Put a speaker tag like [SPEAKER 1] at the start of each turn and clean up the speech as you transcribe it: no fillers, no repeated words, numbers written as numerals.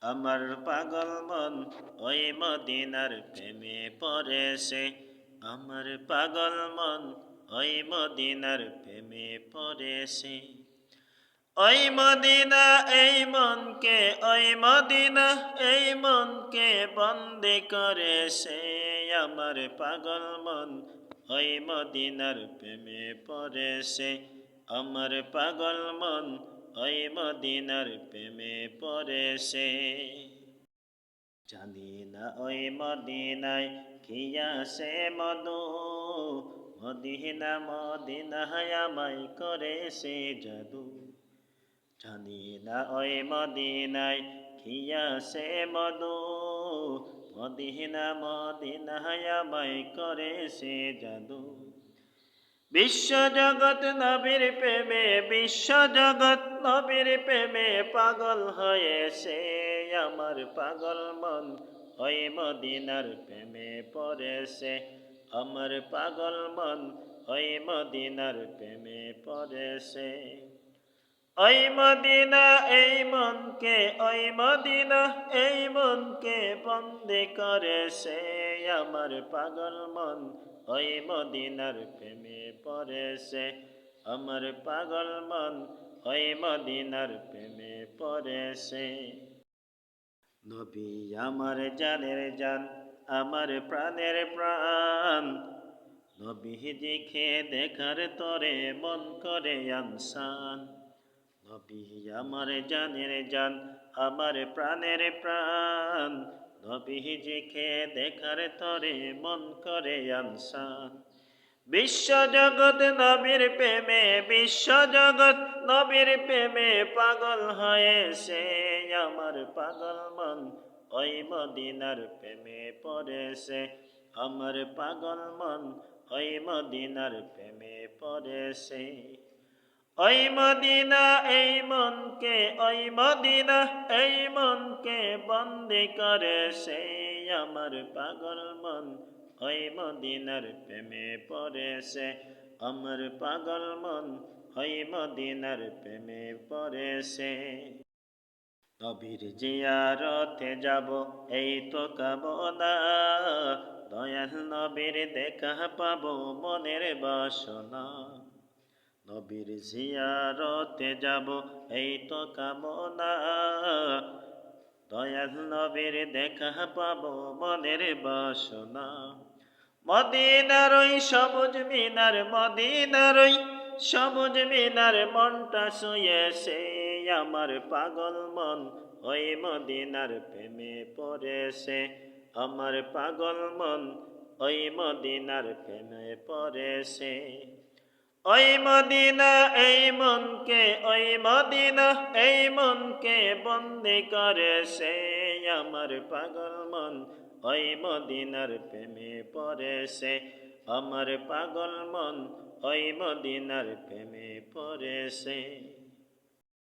[SPEAKER 1] আমার পাগল মন ওই মদিনার প্রেমে পড়েছে। আমার পাগল মন ওই মদিনার প্রেমে পড়েছে। ওই মদিনা এই মনকে, ওই মদিনা এই মনকে বন্দি করেছে। আমার পাগল মন ওই মদিনার প্রেমে পড়েছে। আমার পাগল মন ওই মদিনার প্রেমে পড়েছে। জানি না ওই মদিনায় কি আছে মধু, মদিনা মদিনায় আমায় করেছে জাদু। জানি না ওই মদিনায় কি আছে মধু, মদিনা মদিনায় আমায় করেছে জাদু। বিশ্ব জগৎ নবীর প্রেমে, বিশ্ব জগৎ নবীর প্রেমে পাগল হয়েছে। আমার পাগল মন ওই মদিনার প্রেমে পড়েছে। আমার পাগল মন ওই মদিনার প্রেমে পড়েছে। ওই মদিনা এই মনকে, ওই মদিনা এই মনকে বন্দি করেছে। আমার পাগল মন ওই মদিনার প্রেমে পড়েছে। আমার পাগল মন ওই মদিনার প্রেমে পড়েছে। নবী আমার জানের জান, আমার প্রাণের প্রাণ। নবীজিকে দেখার তরে মন করে আনসান। নবী আমার জানের জান, আমার প্রাণের প্রাণ। নবীজিকে দেখার তরে মন করে আনসান। বিশ্ব জগৎ নবীর প্রেমে, বিশ্ব জগৎ নবীর প্রেমে পাগল হয়েছে। আমার পাগল মন ওই মদিনার প্রেমে পড়েছে। আমার পাগল মন ওই মদিনার প্রেমে পড়েছে। ওই মদিনা এই মনকে, ওই মদিনা এই মনকে বন্দি করেছে। আমার পাগল মন ওই মদিনার প্রেমে পড়েছে। আমার পাগল মন ওই মদিনার প্রেমে পড়েছে। নবীর জিয়ারতে যাব এই তো কামনা, দয়াল নবীর দেখা পাবো মনের বাসনা। নবীর জিয়ারতে যাব এই তো কামনা, দয়াল নবীর দেখা পাবো মনের বাসনা। মদিনার ওই সবুজ মিনার, মদিনার ওই সবুজ মিনার মনটা ছুঁয়েছে। আমার পাগল মন ওই মদিনার প্রেমে পড়েছে। আমার পাগল মন ওই মদিনার প্রেমে পড়েছে। ওই মদিনা এই মনকে, ওই মদিনা এই মনকে বন্দি করেছে। আমার পাগল মন ওই মদিনার প্রেমে পড়েছে। আমার পাগল মন ওই মদিনার প্রেমে পড়েছে।